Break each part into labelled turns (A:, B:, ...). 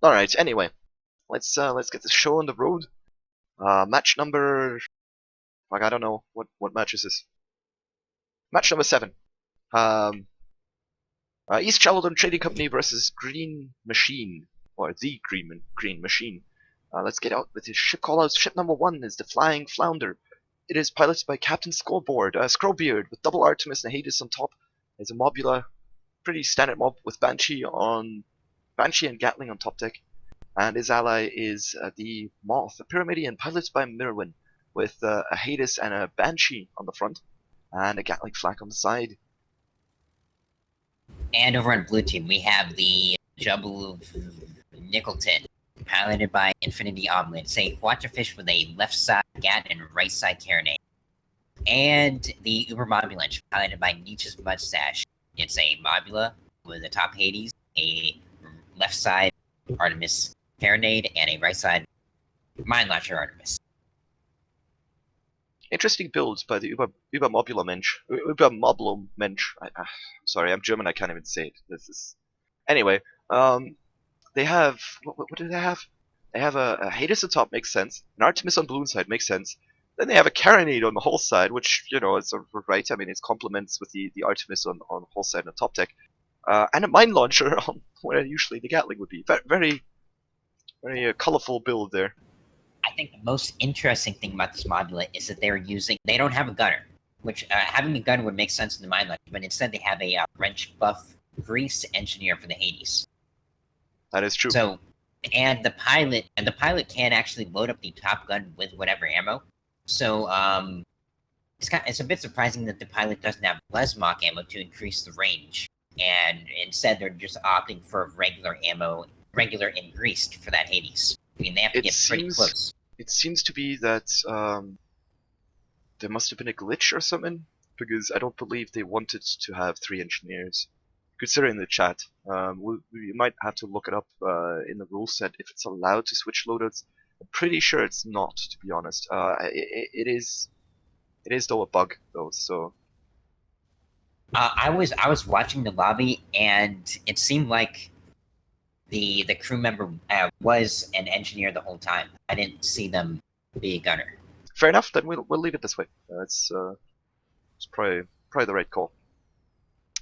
A: Alright, anyway. Let's get this show on the road. Match number... Like, I don't know. What match is this? Match number 7. East Chaladon Trading Company versus Green Machine. Or the Green Machine. Let's get out with his ship callouts. Ship number 1 is the Flying Flounder. It is piloted by Captain Scoreboard, Scrowbeard, with double Artemis and Hades on top. There's a Mobula, pretty standard mob with Banshee and Gatling on top deck. And his ally is the Moth, a Pyramidian piloted by Mirwin, with a Hades and a Banshee on the front, and a Gatling flag on the side.
B: And over on blue team, we have the Jubble of Nickelton, piloted by Infinity Omelette. It's a Quattrofish with a left side Gat and right side Carronade. And the Uber Mobulench, piloted by Nietzsche's Mustache. It's a Mobula with a top Hades, a left side Artemis Carronade, and a right side Mind Launcher Artemis.
A: Interesting builds by the Uber Mobula Mensch. Uber Mobula Mensch. Sorry, I'm German. I can't even say it. This is anyway. They have what do they have? They have a Hades on top, makes sense. An Artemis on balloon side, makes sense. Then they have a Carronade on the hull side, which is sort of right. I mean, it's complements with the Artemis on the hull side and the top deck, and a mine launcher on where usually the Gatling would be. Very colorful build there.
B: I think the most interesting thing about this Mobula is that they don't have a gunner, which having a gunner would make sense in the mine launcher, but instead they have a wrench buff grease engineer for the Hades.
A: That is true.
B: So, and the pilot can actually load up the top gun with whatever ammo. So, it's a bit surprising that the pilot doesn't have Lesmok ammo to increase the range, and instead they're just opting for regular ammo, regular and greased for that Hades. I mean, they have to get pretty close.
A: It seems to be that there must have been a glitch or something, because I don't believe they wanted to have 3 engineers. Consider in the chat. We might have to look it up in the rule set if it's allowed to switch loadouts. I'm pretty sure it's not, to be honest. It is though a bug though. So
B: I was watching the lobby, and it seemed like the crew member was an engineer the whole time. I didn't see them be a gunner.
A: Fair enough. Then we'll leave it this way. It's probably the right call.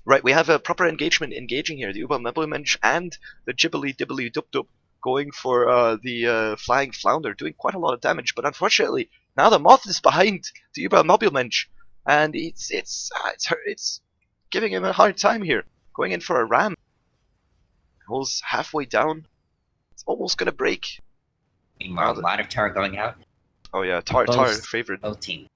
A: Right, we have a proper engaging here. The Uber Mebelmensch and the Jibbly Dibbly Dub Dub going for the Flying Flounder, doing quite a lot of damage. But unfortunately, now the Moth is behind the Uber Mebelmensch, and it's giving him a hard time here. Going in for a ram. Hole's halfway down. It's almost gonna break.
B: Meanwhile, a lot of tar going out.
A: Oh yeah, tar favorite.
B: Both team.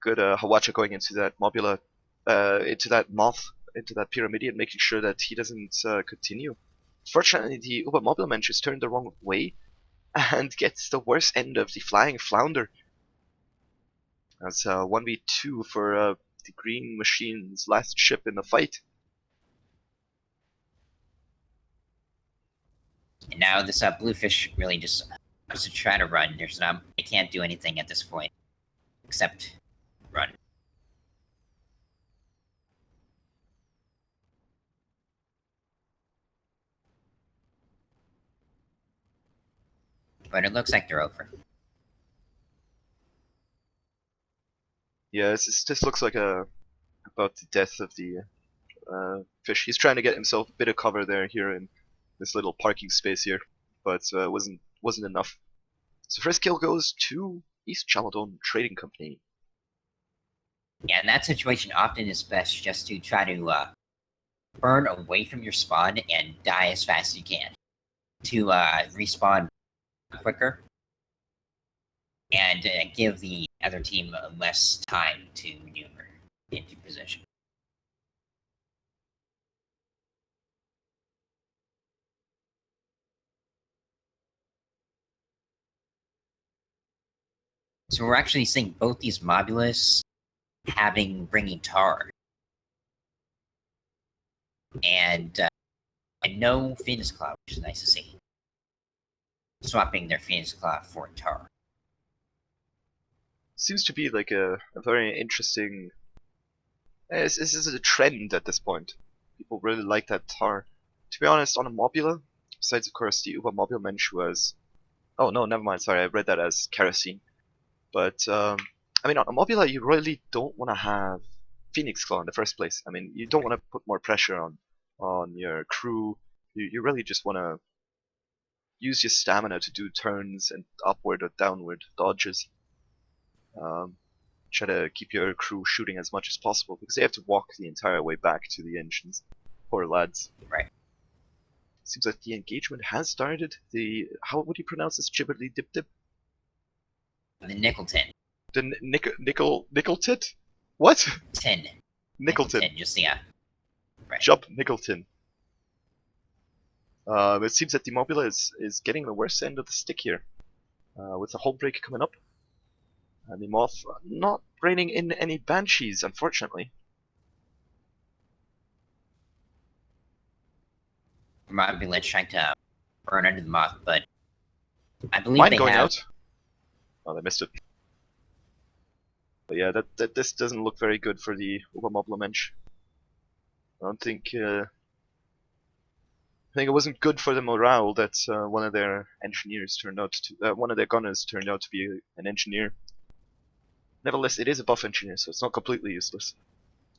A: Good Hawacha going into that Mobula. Into that Moth, into that Pyramidian, making sure that he doesn't continue. Fortunately, the Uber Mobilmensch is turned the wrong way and gets the worst end of the Flying Flounder. That's 1v2 for the Green Machine's last ship in the fight.
B: And now this Bluefish really just has to try to run. They can't do anything at this point except run. But it looks like they're over.
A: Yeah, this looks like about the death of the fish. He's trying to get himself a bit of cover here in this little parking space here, but wasn't enough. So first kill goes to East Chaladon Trading Company.
B: Yeah, in that situation, often it's best just to try to burn away from your spawn and die as fast as you can to respawn quicker and give the other team less time to maneuver into position. So we're actually seeing both these Mobulas bringing tar. And no Phoenix Cloud, which is nice to see. Swapping their Phoenix Cloud for tar.
A: Seems to be like a very interesting... This is a trend at this point. People really like that tar. To be honest, on a Mobula, besides of course the Uber-Mobile-Mensch was... Oh no, never mind, sorry, I read that as kerosene. But, I mean, on a Mobula you really don't want to have Phoenix Claw in the first place. I mean, you don't want to put more pressure on your crew. You really just want to use your stamina to do turns and upward or downward dodges. Try to keep your crew shooting as much as possible because they have to walk the entire way back to the engines. Poor lads.
B: Right.
A: Seems like the engagement has started. How would you pronounce this? Gibberly dip dip?
B: The nickel tin.
A: The nickel tit? What?
B: Tin.
A: Nickelton.
B: Tin, just yeah. Right.
A: Jump Nickelton. It seems that the Mobula is getting the worst end of the stick here. With the hull break coming up. And the Moth not bringing in any Banshees, unfortunately.
B: Ambulance trying to burn under the Moth, but I believe
A: Mine
B: they
A: going
B: have...
A: out. Oh, they missed it. But yeah, this doesn't look very good for the Obermobile-Mensch. I don't think... I think it wasn't good for the morale that one of their engineers turned out to... one of their gunners turned out to be an engineer. Nevertheless, it is a buff engineer, so it's not completely useless.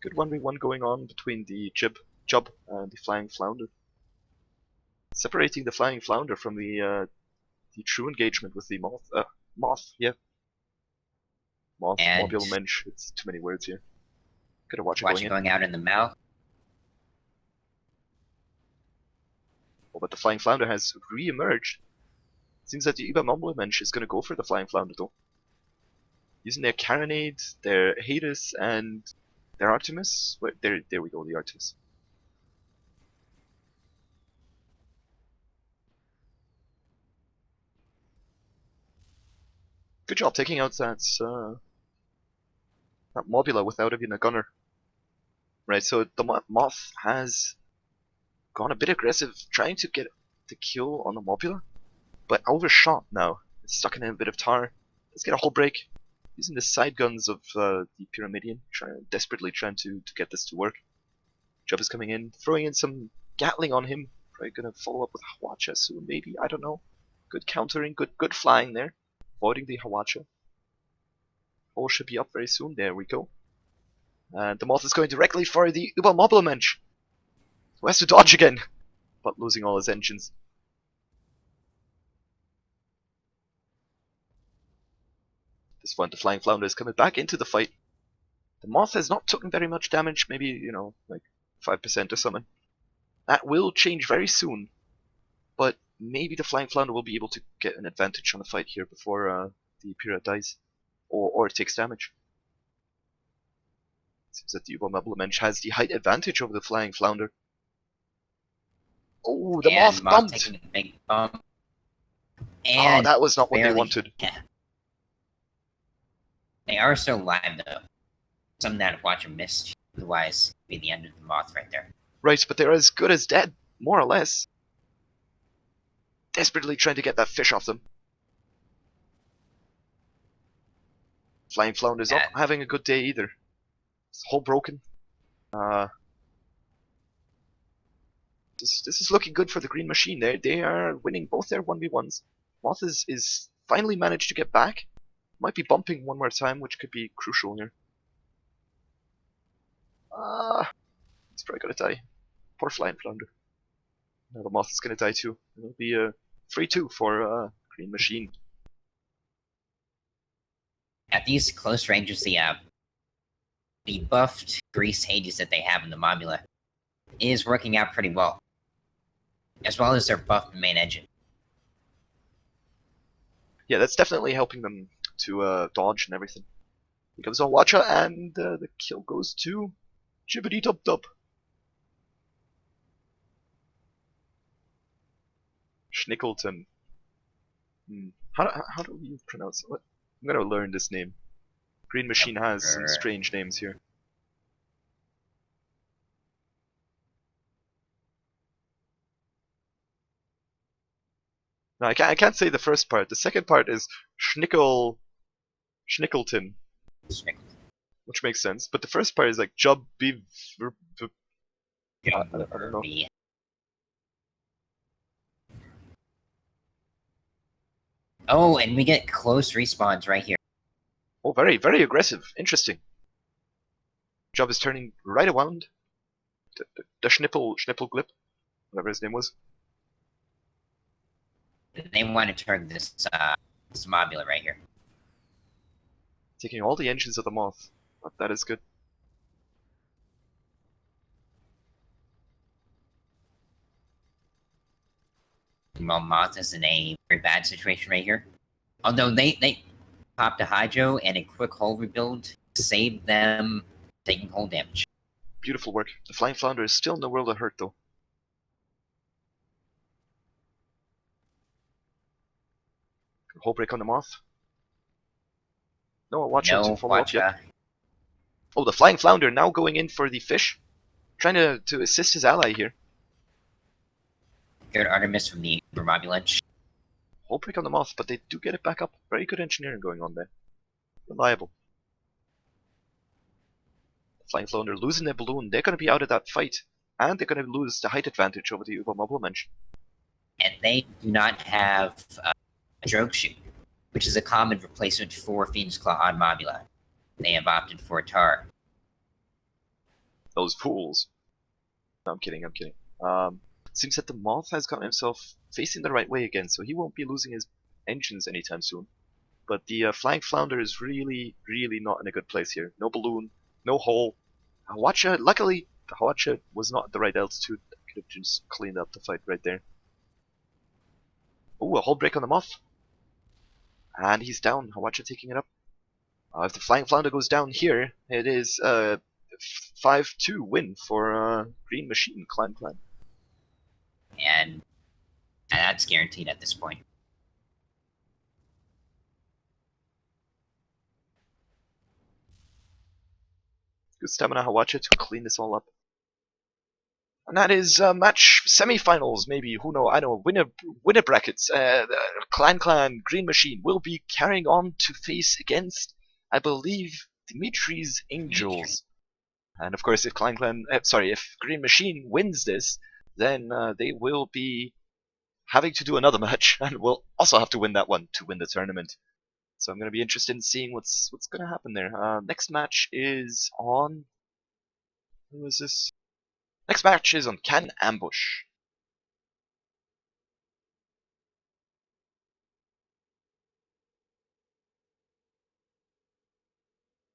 A: Good 1v1 going on between the Jub and the Flying Flounder. Separating the Flying Flounder from the true engagement with the Moth, yeah. Moth,
B: And
A: Mobile-Mensch, it's too many words here. Gotta watch it
B: going out in the mouth.
A: Oh, but the Flying Flounder has re-emerged. Seems that the Uber-Mobile-Mensch is gonna go for the Flying Flounder though. Using their Carronade, their Hades, and their Artemis. Wait, there we go, the Artemis. Good job taking out that Mobula without even a gunner. Right, so the Moth has gone a bit aggressive, trying to get the kill on the Mobula, but overshot now. It's stuck in a bit of tar. Let's get a hull break. Using the side guns of the Pyramidion, desperately trying to get this to work. Jub is coming in, throwing in some Gatling on him. Probably gonna follow up with Hawacha soon, maybe, I don't know. Good countering, good flying there. Avoiding the Hawacha. Hull should be up very soon, there we go. And the Moth is going directly for the Uber-Mobile-Mensch, who has to dodge again, but losing all his engines. This point, the Flying Flounder is coming back into the fight. The Moth has not taken very much damage, maybe, you know, like 5% or something. That will change very soon, but maybe the Flying Flounder will be able to get an advantage on the fight here before the Pyrrha dies, or takes damage. Seems that the Uber-Mobile-Mensch has the height advantage over the Flying Flounder. Oh, the Moth bumped!
B: Taking a big bump.
A: And that was not what they wanted.
B: Yeah. They are still alive though. Some that watch a missed, otherwise it'd be the end of the Moth right there.
A: Right, but they're as good as dead, more or less. Desperately trying to get that fish off them. Flying Flounder's not having a good day either. It's hull broken. This is looking good for the Green Machine. They are winning both their 1v1s. Moth is finally managed to get back. Might be bumping one more time, which could be crucial here. He's probably gonna die. Poor Flying Flounder. Now the Moth is gonna die too. It'll be a 3-2 for Green Machine.
B: At these close ranges, the buffed Grease Hades that they have in the Mobula is working out pretty well, as well as their buffed main engine.
A: Yeah, that's definitely helping them to dodge and everything. Here comes Awacha, and the kill goes to Jibbity Dub Dub. Schnickelton. How do you pronounce it? I'm gonna learn this name. Green Machine has some strange names here. No, I can't say the first part. The second part is Schnickelton, which makes sense. But the first part is like Jub Biv. I don't know.
B: Oh, and we get close respawns right here.
A: Oh, very, very aggressive. Interesting. Job is turning right around. The Schnippelglip, whatever his name was.
B: They want to turn this mobula right here.
A: Taking all the engines of the Moth. But that is good.
B: Well, Moth is in a very bad situation right here. Although they popped a hydro and a quick hull rebuild saved them taking hull damage.
A: Beautiful work. The Flying Flounder is still in the world of hurt, though. Hull break on the Moth. No, Watcha to
B: No,
A: follow up yet.
B: Watcha.
A: Oh, the Flying Flounder now going in for the fish. Trying to assist his ally here.
B: Good Artemis from the Vermobulant.
A: Hull break on the Moth, but they do get it back up. Very good engineering going on there. Reliable. The Flying Flounder losing their balloon. They're going to be out of that fight. And they're going to lose the height advantage over the Übermobilmensch.
B: And they do not have a drogue chute, which is a common replacement for Phoenix Claw on Mobula. They have opted for Tar.
A: Those fools. No, I'm kidding, I'm kidding. Seems that the Moth has gotten himself facing the right way again, so he won't be losing his engines anytime soon. But the Flying Flounder is really, really not in a good place here. No balloon, no hull. Hawacha, luckily, the Hawacha was not at the right altitude. Could have just cleaned up the fight right there. Ooh, a hull break on the Moth. And he's down. Hawacha taking it up. If the Flying Flounder goes down here, it is 5-2 win for Green Machine Clan.
B: And that's guaranteed at this point.
A: Good stamina Hawacha to clean this all up. And that is match semi-finals, maybe. Who knows? I know. Winner brackets. Clan Green Machine will be carrying on to face against, I believe, Dimitri's Angels. And of course, if if Green Machine wins this, then they will be having to do another match, and will also have to win that one to win the tournament. So I'm going to be interested in seeing what's going to happen there. Next match is on. Who is this? Next match is on Can Ambush.